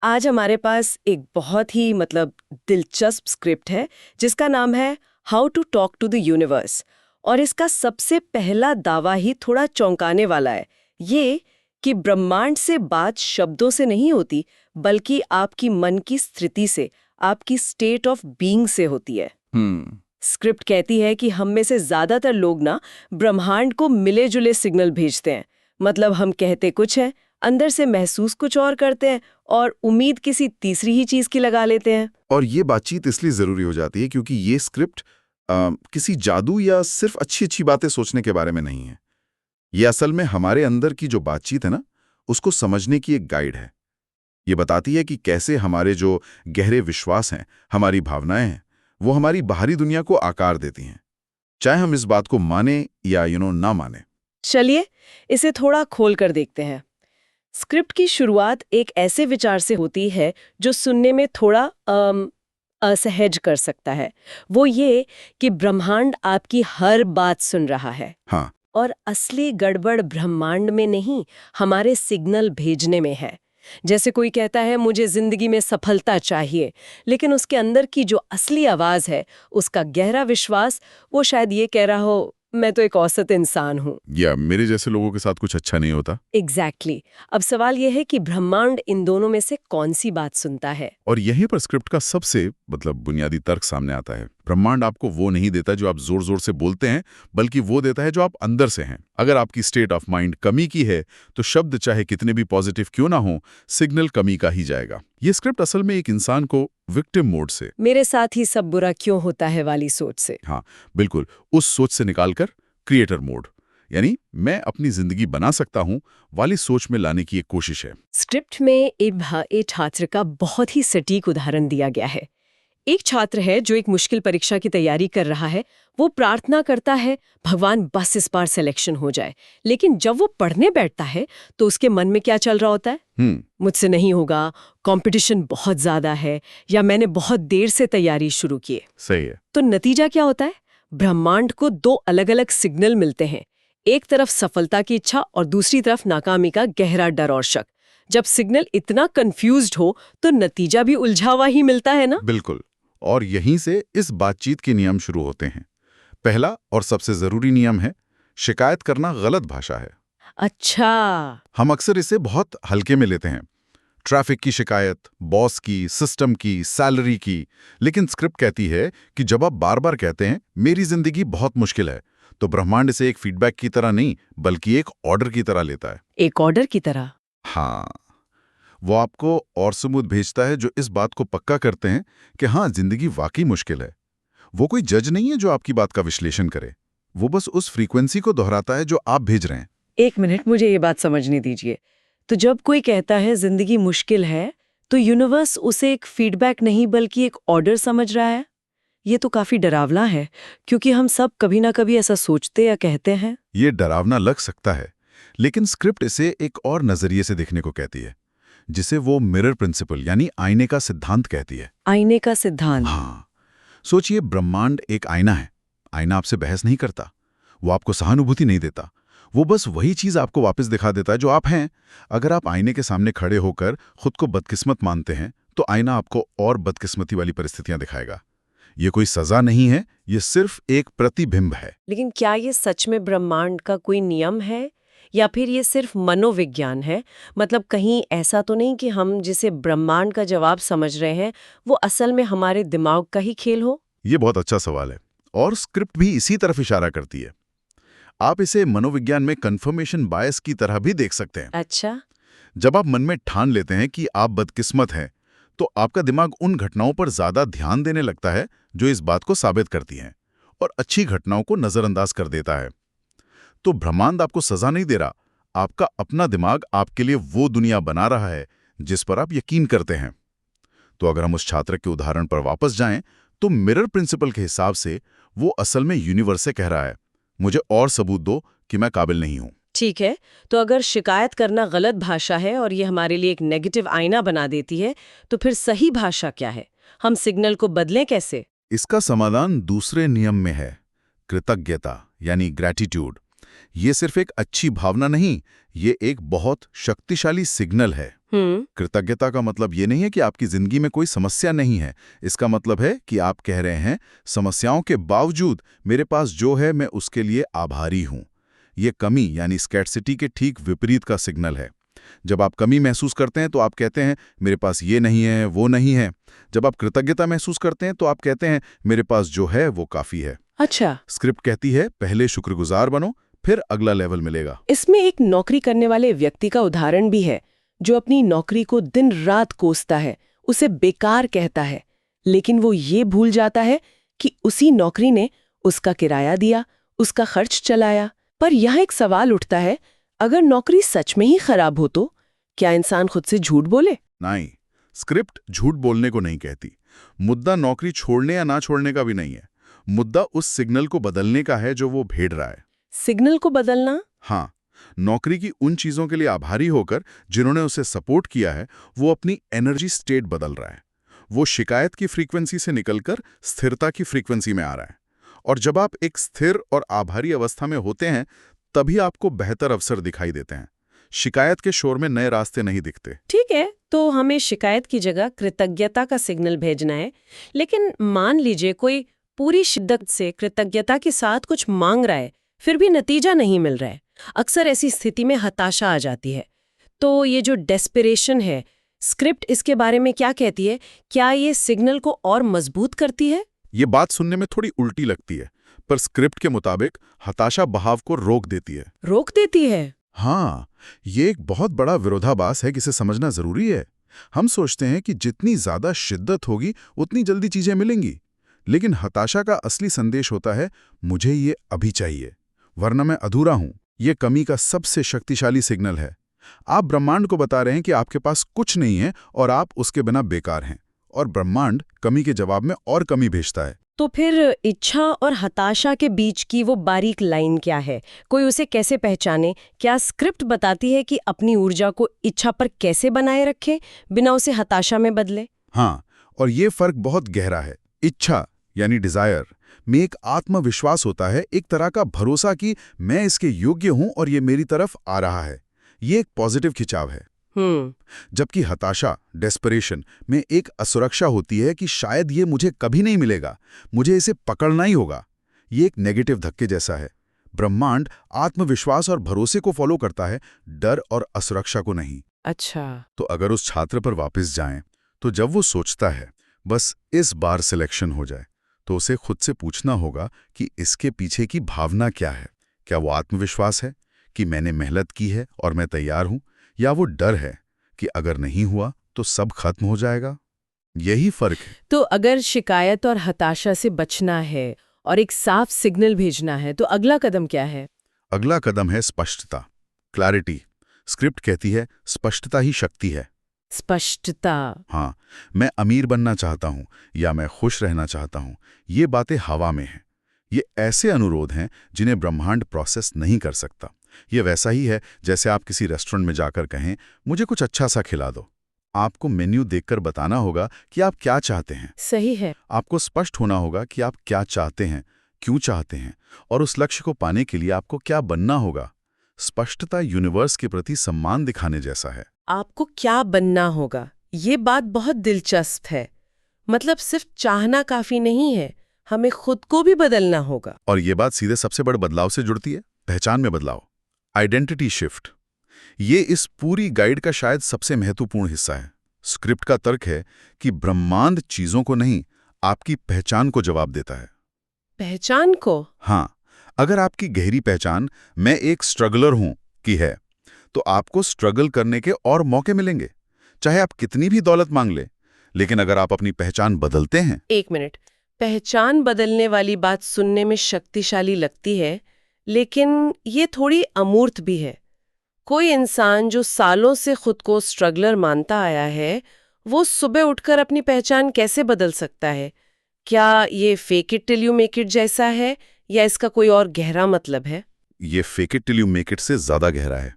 आज हमारे पास एक बहुत ही दिलचस्प स्क्रिप्ट है जिसका नाम है how to talk to the universe. और इसका सबसे पहला दावा ही थोड़ा चौंकाने वाला है, ये कि ब्रह्मांड से बात शब्दों से नहीं होती बल्कि आपकी मन की स्थिति से, आपकी स्टेट ऑफ बीइंग से होती है। स्क्रिप्ट कहती है कि हम में से ज्यादातर लोग ना ब्रह्मांड को मिले जुले सिग्नल भेजते हैं। मतलब हम कहते कुछ हैं, अंदर से महसूस कुछ और करते हैं और उम्मीद किसी तीसरी ही चीज की लगा लेते हैं। और ये बातचीत इसलिए जरूरी हो जाती है क्योंकि ये स्क्रिप्ट किसी जादू या सिर्फ अच्छी अच्छी बातें सोचने के बारे में नहीं है। ये असल में हमारे अंदर की जो बातचीत है ना, उसको समझने की एक गाइड है। ये बताती है कि कैसे हमारे जो गहरे विश्वास हैं, हमारी भावनाएं हैं, वो हमारी बाहरी दुनिया को आकार देती हैं, चाहे हम इस बात को माने या ना माने। चलिए इसे थोड़ा खोल कर देखते हैं। स्क्रिप्ट की शुरुआत एक ऐसे विचार से होती है जो सुनने में थोड़ा असहज कर सकता है। वो ये कि ब्रह्मांड आपकी हर बात सुन रहा है। हाँ। और असली गड़बड़ ब्रह्मांड में नहीं, हमारे सिग्नल भेजने में है। जैसे कोई कहता है मुझे जिंदगी में सफलता चाहिए, लेकिन उसके अंदर की जो असली आवाज है, उसका गहरा विश्वास, वो शायद ये कह रहा हो मैं तो एक औसत इंसान हूँ, या मेरे जैसे लोगों के साथ कुछ अच्छा नहीं होता। एग्जैक्टली। अब सवाल यह है कि ब्रह्मांड इन दोनों में से कौन सी बात सुनता है। और यहीं पर स्क्रिप्ट का सबसे बुनियादी तर्क सामने आता है। ब्रह्मांड आपको वो नहीं देता जो आप जोर जोर से बोलते हैं, बल्कि वो देता है जो आप अंदर से हैं। अगर आपकी स्टेट ऑफ माइंड कमी की है तो शब्द चाहे कितने भी पॉजिटिव क्यों ना हो, सिग्नल कमी का ही जाएगा। ये स्क्रिप्ट असल में एक इंसान को विक्टिम मोड से, मेरे साथ ही सब बुरा क्यों होता है वाली सोच से, हाँ बिल्कुल, उस सोच से निकालकर क्रिएटर मोड, यानी मैं अपनी जिंदगी बना सकता हूं वाली सोच में लाने की एक कोशिश है। स्क्रिप्ट में एक छात्र का बहुत ही सटीक उदाहरण दिया गया है। एक छात्र है जो एक मुश्किल परीक्षा की तैयारी कर रहा है। वो प्रार्थना करता है भगवान बस इस बार सिलेक्शन हो जाए, लेकिन जब वो पढ़ने बैठता है तो उसके मन में क्या चल रहा होता है? मुझसे नहीं होगा, कंपटीशन बहुत ज्यादा है, या मैंने बहुत देर से तैयारी शुरू की है। सही है। तो नतीजा क्या होता है? ब्रह्मांड को दो अलग अलग सिग्नल मिलते हैं। एक तरफ सफलता की इच्छा और दूसरी तरफ नाकामी का गहरा डर और शक। जब सिग्नल इतना कंफ्यूज्ड हो तो नतीजा भी उलझा हुआ ही मिलता है ना? बिल्कुल। और यहीं से इस बातचीत के नियम शुरू होते हैं। पहला और सबसे जरूरी नियम है, शिकायत करना गलत भाषा है। अच्छा। हम अक्सर इसे बहुत हल्के में लेते हैं। ट्रैफिक की शिकायत, बॉस की, सिस्टम की, सैलरी की। लेकिन स्क्रिप्ट कहती है कि जब आप बार बार कहते हैं मेरी जिंदगी बहुत मुश्किल है, तो ब्रह्मांड इसे एक फीडबैक की तरह नहीं बल्कि एक ऑर्डर की तरह लेता है। एक ऑर्डर की तरह? हाँ, वो आपको और सबूत भेजता है जो इस बात को पक्का करते हैं कि हाँ, जिंदगी वाकई मुश्किल है। वो कोई जज नहीं है जो आपकी बात का विश्लेषण करे, वो बस उस फ्रीक्वेंसी को दोहराता है जो आप भेज रहे हैं। एक मिनट, मुझे ये बात समझने दीजिए। तो जब कोई कहता है जिंदगी मुश्किल है, तो यूनिवर्स उसे एक फीडबैक नहीं बल्कि एक ऑर्डर समझ रहा है। ये तो काफी डरावना है, क्योंकि हम सब कभी ना कभी ऐसा सोचते या कहते हैं। ये डरावना लग सकता है, लेकिन स्क्रिप्ट इसे एक और नजरिए से देखने को कहती है, जिसे वो मिरर प्रिंसिपल यानी आईने का सिद्धांत कहती है। आईने का सिद्धांत? हाँ, सोचिए, ब्रह्मांड एक आईना है। आईना आपसे बहस नहीं करता, वो आपको सहानुभूति नहीं देता, वो बस वही चीज आपको वापस दिखा देता है जो आप हैं। अगर आप आईने के सामने खड़े होकर खुद को बदकिस्मत मानते हैं, तो आईना आपको और बदकिस्मती वाली परिस्थितियां दिखाएगा। ये कोई सजा नहीं है, ये सिर्फ एक प्रतिबिंब है। लेकिन क्या ये सच में ब्रह्मांड का कोई नियम है, या फिर ये सिर्फ मनोविज्ञान है? मतलब कहीं ऐसा तो नहीं कि हम जिसे ब्रह्मांड का जवाब समझ रहे हैं वो असल में हमारे दिमाग का ही खेल हो? ये बहुत अच्छा सवाल है, और स्क्रिप्ट भी इसी तरफ इशारा करती है। आप इसे मनोविज्ञान में कंफर्मेशन बायस की तरह भी देख सकते हैं। अच्छा। जब आप मन में ठान लेते हैं कि आप बदकिस्मत हैं, तो आपका दिमाग उन घटनाओं पर ज्यादा ध्यान देने लगता है जो इस बात को साबित करती हैं, और अच्छी घटनाओं को नजरअंदाज कर देता है। तो ब्रह्मांड आपको सजा नहीं दे रहा, आपका अपना दिमाग आपके लिए वो दुनिया बना रहा है जिस पर आप यकीन करते हैं। तो अगर हम उस छात्र के उदाहरण पर वापस जाएं, तो मिरर प्रिंसिपल के हिसाब से वो असल में यूनिवर्स से कह रहा है, मुझे और सबूत दो कि मैं काबिल नहीं हूं। ठीक है, तो अगर शिकायत करना गलत भाषा है और ये हमारे लिए एक नेगेटिव आईना बना देती है, तो फिर सही भाषा क्या है? हम सिग्नल को बदलें कैसे? इसका समाधान दूसरे नियम में है, कृतज्ञता यानी ग्रैटिट्यूड। ये सिर्फ एक अच्छी भावना नहीं, ये एक बहुत शक्तिशाली सिग्नल है। कृतज्ञता का मतलब ये नहीं है कि आपकी जिंदगी में कोई समस्या नहीं है। इसका मतलब है कि आप कह रहे हैं, समस्याओं के बावजूद मेरे पास जो है मैं उसके लिए आभारी हूं। ये कमी यानी स्कैर्सिटी के ठीक विपरीत का सिग्नल है। जब आप कमी महसूस करते हैं तो आप कहते हैं मेरे पास ये नहीं है, वो नहीं है। जब आप कृतज्ञता महसूस करते हैं तो आप कहते हैं मेरे पास जो है वो काफी है। अच्छा। स्क्रिप्ट कहती है पहले शुक्रगुजार बनो, फिर अगला लेवल मिलेगा। इसमें एक नौकरी करने वाले व्यक्ति का उदाहरण भी है, जो अपनी नौकरी को दिन रात कोसता है, उसे बेकार कहता है, लेकिन वो ये भूल जाता है कि उसी नौकरी ने उसका किराया दिया, उसका खर्च चलाया। पर यहाँ एक सवाल उठता है, अगर नौकरी सच में ही खराब हो तो क्या इंसान खुद से झूठ बोले? नहीं, स्क्रिप्ट झूठ बोलने को नहीं कहती। मुद्दा नौकरी छोड़ने या ना छोड़ने का भी नहीं है। मुद्दा उस सिग्नल को बदलने का है जो वो भेड़ रहा है। सिग्नल को बदलना? हाँ, नौकरी की उन चीजों के लिए आभारी होकर जिन्होंने उसे सपोर्ट किया है, वो अपनी एनर्जी स्टेट बदल रहा है। वो शिकायत की फ्रीक्वेंसी से निकलकर स्थिरता की फ्रीक्वेंसी में आ रहा है। और जब आप एक स्थिर और आभारी अवस्था में होते हैं, तभी आपको बेहतर अवसर दिखाई देते हैं। शिकायत के शोर में नए रास्ते नहीं दिखते। ठीक है, तो हमें शिकायत की जगह कृतज्ञता का सिग्नल भेजना है। लेकिन मान लीजिए कोई पूरी शिद्दत से कृतज्ञता के साथ कुछ मांग रहा है, फिर भी नतीजा नहीं मिल रहा है। अक्सर ऐसी स्थिति में हताशा आ जाती है। तो ये जो डेस्परेशन है, स्क्रिप्ट इसके बारे में क्या कहती है? क्या ये सिग्नल को और मजबूत करती है? ये बात सुनने में थोड़ी उल्टी लगती है, पर स्क्रिप्ट के मुताबिक हताशा बहाव को रोक देती है। रोक देती है? हाँ, ये एक बहुत बड़ा विरोधाभास है, जिसे समझना जरूरी है। हम सोचते हैं कि जितनी ज्यादा शिद्दत होगी उतनी जल्दी चीजें मिलेंगी, लेकिन हताशा का असली संदेश होता है मुझे ये अभी चाहिए, वरना मैं अधूरा हूं। ये कमी का सबसे शक्तिशाली सिग्नल है। आप ब्रह्मांड को बता रहे हैं कि आपके पास कुछ नहीं है और आप उसके बिना बेकार हैं, और ब्रह्मांड कमी के जवाब में और कमी भेजता है। तो फिर इच्छा और हताशा के बीच की वो बारीक लाइन क्या है? कोई उसे कैसे पहचाने? क्या स्क्रिप्ट बताती है कि अपनी ऊर्जा को इच्छा पर कैसे बनाए रखें, बिना उसे हताशा में बदले? हाँ, और ये फर्क बहुत गहरा है। इच्छा यानी डिजायर में एक आत्मविश्वास होता है, एक तरह का भरोसा कि मैं इसके योग्य हूं और ये मेरी तरफ आ रहा है। ये एक पॉजिटिव खिंचाव है। जबकि हताशा, डेस्परेशन में एक असुरक्षा होती है कि शायद ये मुझे कभी नहीं मिलेगा, मुझे इसे पकड़ना ही होगा। ये एक नेगेटिव धक्के जैसा है। ब्रह्मांड आत्मविश्वास और भरोसे को फॉलो करता है, डर और असुरक्षा को नहीं। अच्छा। तो अगर उस छात्र पर वापस जाएं, तो जब वो सोचता है बस इस बार सिलेक्शन हो जाए, तो उसे खुद से पूछना होगा कि इसके पीछे की भावना क्या है। क्या वो आत्मविश्वास है कि मैंने मेहनत की है और मैं तैयार हूं, या वो डर है कि अगर नहीं हुआ तो सब खत्म हो जाएगा? यही फर्क है। तो अगर शिकायत और हताशा से बचना है और एक साफ सिग्नल भेजना है, तो अगला कदम क्या है? अगला कदम है स्पष्टता, क्लैरिटी। स्क्रिप्ट कहती है स्पष्टता ही शक्ति है। स्पष्टता? हाँ, मैं अमीर बनना चाहता हूं या मैं खुश रहना चाहता हूं, ये बातें हवा में हैं। ये ऐसे अनुरोध हैं जिन्हें ब्रह्मांड प्रोसेस नहीं कर सकता। ये वैसा ही है जैसे आप किसी रेस्टोरेंट में जाकर कहें मुझे कुछ अच्छा सा खिला दो। आपको मेन्यू देखकर बताना होगा कि आप क्या चाहते हैं। सही है। आपको स्पष्ट होना होगा कि आप क्या चाहते हैं, क्यों चाहते हैं, और उस लक्ष्य को पाने के लिए आपको क्या बनना होगा। स्पष्टता यूनिवर्स के प्रति सम्मान दिखाने जैसा है। आपको क्या बनना होगा, ये बात बहुत दिलचस्प है। मतलब सिर्फ चाहना काफी नहीं है, हमें खुद को भी बदलना होगा। और ये बात सीधे सबसे बड़े बदलाव से जुड़ती है, पहचान में बदलाव, आइडेंटिटी शिफ्ट। ये इस पूरी गाइड का शायद सबसे महत्वपूर्ण हिस्सा है। स्क्रिप्ट का तर्क है कि ब्रह्मांड चीजों को नहीं, आपकी पहचान को जवाब देता है। पहचान को? हाँ, अगर आपकी गहरी पहचान मैं एक स्ट्रगलर हूं की है, तो आपको स्ट्रगल करने के और मौके मिलेंगे, चाहे आप कितनी भी दौलत मांग ले। लेकिन अगर आप अपनी पहचान बदलते हैं। एक मिनट, पहचान बदलने वाली बात सुनने में शक्तिशाली लगती है, लेकिन ये थोड़ी अमूर्त भी है। कोई इंसान जो सालों से खुद को स्ट्रगलर मानता आया है, वो सुबह उठकर अपनी पहचान कैसे बदल सकता है? क्या ये fake it till you make it जैसा है, या इसका कोई और गहरा मतलब है? ये fake it till you make it से ज्यादा गहरा है।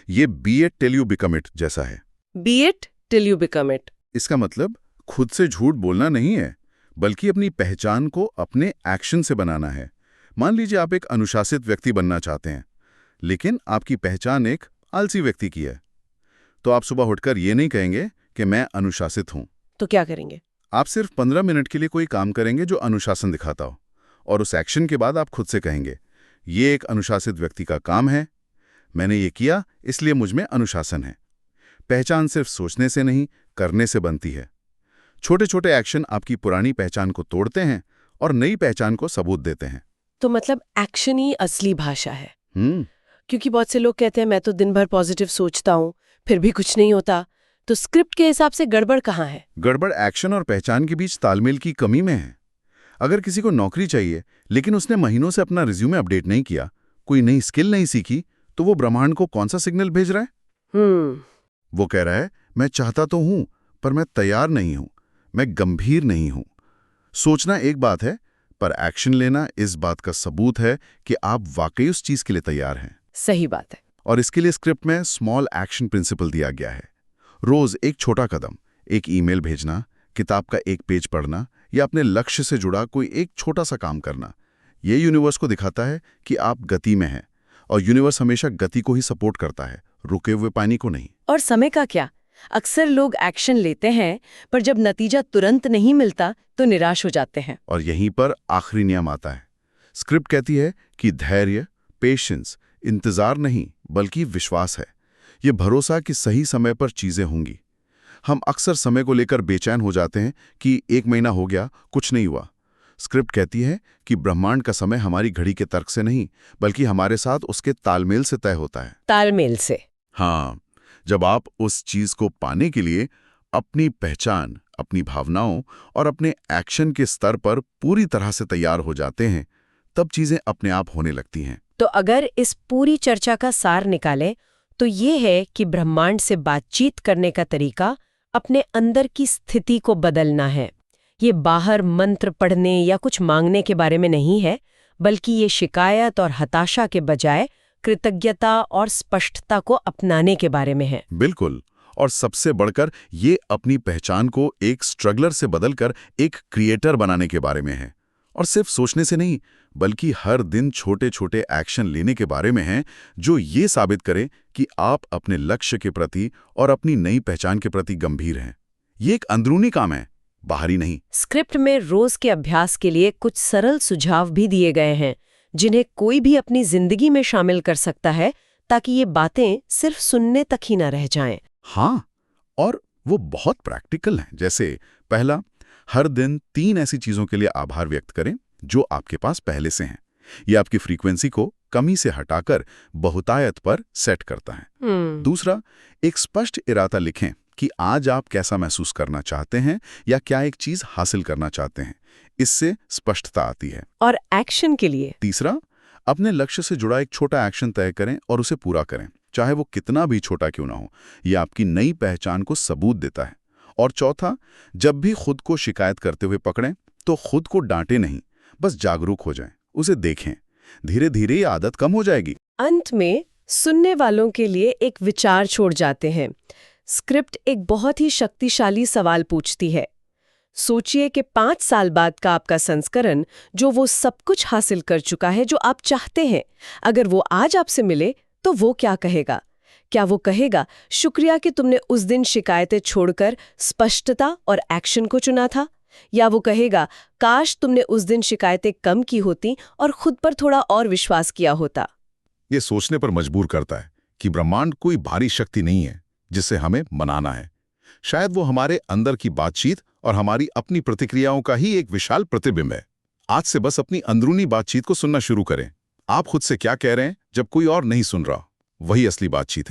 ये B it till you become it जैसा है। B it till you become it? इसका मतलब खुद से झूठ बोलना नहीं है, बल्कि अपनी पहचान को अपने एक्शन से बनाना है। मान लीजिए आप एक अनुशासित व्यक्ति बनना चाहते हैं, लेकिन आपकी पहचान एक आलसी व्यक्ति की है। तो आप सुबह उठकर ये नहीं कहेंगे कि मैं अनुशासित हूं। तो क्या करेंगे? आप सिर्फ 15 मिनट के लिए कोई काम करेंगे जो अनुशासन दिखाता हो, और उस एक्शन के बाद आप खुद से कहेंगे, ये एक अनुशासित व्यक्ति का काम है, मैंने ये किया इसलिए मुझ में अनुशासन है। पहचान सिर्फ सोचने से नहीं, करने से बनती है। छोटे छोटे एक्शन आपकी पुरानी पहचान को तोड़ते हैं और नई पहचान को सबूत देते हैं। तो मतलब एक्शन ही असली भाषा है। हम्म क्योंकि बहुत से लोग कहते हैं मैं तो दिन भर पॉजिटिव सोचता हूँ, फिर भी कुछ नहीं होता। तो स्क्रिप्ट के हिसाब से गड़बड़ कहाँ है? गड़बड़ एक्शन और पहचान के बीच तालमेल की कमी में है। अगर किसी को नौकरी चाहिए लेकिन उसने महीनों से अपना रिज्यूमे अपडेट नहीं किया, कोई नई स्किल नहीं सीखी, तो वो ब्रह्मांड को कौन सा सिग्नल भेज रहा है? वो कह रहा है मैं चाहता तो हूं पर मैं तैयार नहीं हूं, मैं गंभीर नहीं हूं। सोचना एक बात है, पर एक्शन लेना इस बात का सबूत है कि आप वाकई उस चीज के लिए तैयार हैं। सही बात है। और इसके लिए स्क्रिप्ट में स्मॉल एक्शन प्रिंसिपल दिया गया है। रोज एक छोटा कदम, एक ईमेल भेजना, किताब का एक पेज पढ़ना या अपने लक्ष्य से जुड़ा कोई एक छोटा सा काम करना। ये यूनिवर्स को दिखाता है कि आप गति में हैं, और यूनिवर्स हमेशा गति को ही सपोर्ट करता है, रुके हुए पानी को नहीं। और समय का क्या? अक्सर लोग एक्शन लेते हैं पर जब नतीजा तुरंत नहीं मिलता तो निराश हो जाते हैं। और यहीं पर आखिरी नियम आता है। स्क्रिप्ट कहती है कि धैर्य, पेशेंस, इंतजार नहीं बल्कि विश्वास है। ये भरोसा कि सही समय पर चीजें होंगी। हम अक्सर समय को लेकर बेचैन हो जाते हैं कि 1 महीना हो गया, कुछ नहीं हुआ। स्क्रिप्ट कहती है कि ब्रह्मांड का समय हमारी घड़ी के तर्क से नहीं बल्कि हमारे साथ उसके तालमेल से तय होता है। तालमेल से? हाँ, जब आप उस चीज को पाने के लिए अपनी पहचान, अपनी भावनाओं और अपने एक्शन के स्तर पर पूरी तरह से तैयार हो जाते हैं, तब चीजें अपने आप होने लगती हैं। तो अगर इस पूरी चर्चा का सार निकालें तो ये है कि ब्रह्मांड से बातचीत करने का तरीका अपने अंदर की स्थिति को बदलना है। ये बाहर मंत्र पढ़ने या कुछ मांगने के बारे में नहीं है, बल्कि ये शिकायत और हताशा के बजाय कृतज्ञता और स्पष्टता को अपनाने के बारे में है। बिल्कुल। और सबसे बढ़कर ये अपनी पहचान को एक स्ट्रगलर से बदलकर एक क्रिएटर बनाने के बारे में है। और सिर्फ सोचने से नहीं बल्कि हर दिन छोटे छोटे एक्शन लेने के बारे में है, जो ये साबित करे कि आप अपने लक्ष्य के प्रति और अपनी नई पहचान के प्रति गंभीर हैं। ये एक अंदरूनी काम है, बाहरी नहीं। स्क्रिप्ट में रोज के अभ्यास के लिए कुछ सरल सुझाव भी दिए गए हैं जिन्हें कोई भी अपनी जिंदगी में शामिल कर सकता है, ताकि ये बातें सिर्फ सुनने तक ही न रह जाएं। हाँ, और वो बहुत प्रैक्टिकल हैं। जैसे पहला, हर दिन 3 ऐसी चीजों के लिए आभार व्यक्त करें जो आपके पास पहले से हैं। ये आपकी फ्रीक्वेंसी को कमी से हटाकर बहुतायत पर सेट करता है। दूसरा, एक स्पष्ट इरादा लिखें कि आज आप कैसा महसूस करना चाहते हैं या क्या एक चीज हासिल करना चाहते हैं। इससे स्पष्टता आती है। और एक्शन के लिए तीसरा, अपने लक्ष्य से जुड़ा एक छोटा एक्शन तय करें और उसे पूरा करें, चाहे वो कितना भी छोटा क्यों ना हो। यह आपकी नई पहचान को सबूत देता है। और चौथा, जब भी खुद को शिकायत करते हुए पकड़ें तो खुद को डांटे नहीं, बस जागरूक हो जाएं, उसे देखें। धीरे धीरे ये आदत कम हो जाएगी। अंत में सुनने वालों के लिए एक विचार छोड़ जाते हैं। स्क्रिप्ट एक बहुत ही शक्तिशाली सवाल पूछती है। सोचिए कि 5 साल बाद का आपका संस्करण, जो वो सब कुछ हासिल कर चुका है जो आप चाहते हैं, अगर वो आज आपसे मिले तो वो क्या कहेगा? क्या वो कहेगा, शुक्रिया कि तुमने उस दिन शिकायतें छोड़कर स्पष्टता और एक्शन को चुना था? या वो कहेगा, काश तुमने उस दिन शिकायतें कम की होती और खुद पर थोड़ा और विश्वास किया होता? ये सोचने पर मजबूर करता है कि ब्रह्मांड कोई भारी शक्ति नहीं है जिसे हमें मनाना है। शायद वो हमारे अंदर की बातचीत और हमारी अपनी प्रतिक्रियाओं का ही एक विशाल प्रतिबिंब है। आज से बस अपनी अंदरूनी बातचीत को सुनना शुरू करें। आप खुद से क्या कह रहे हैं जब कोई और नहीं सुन रहा, वही असली बातचीत है।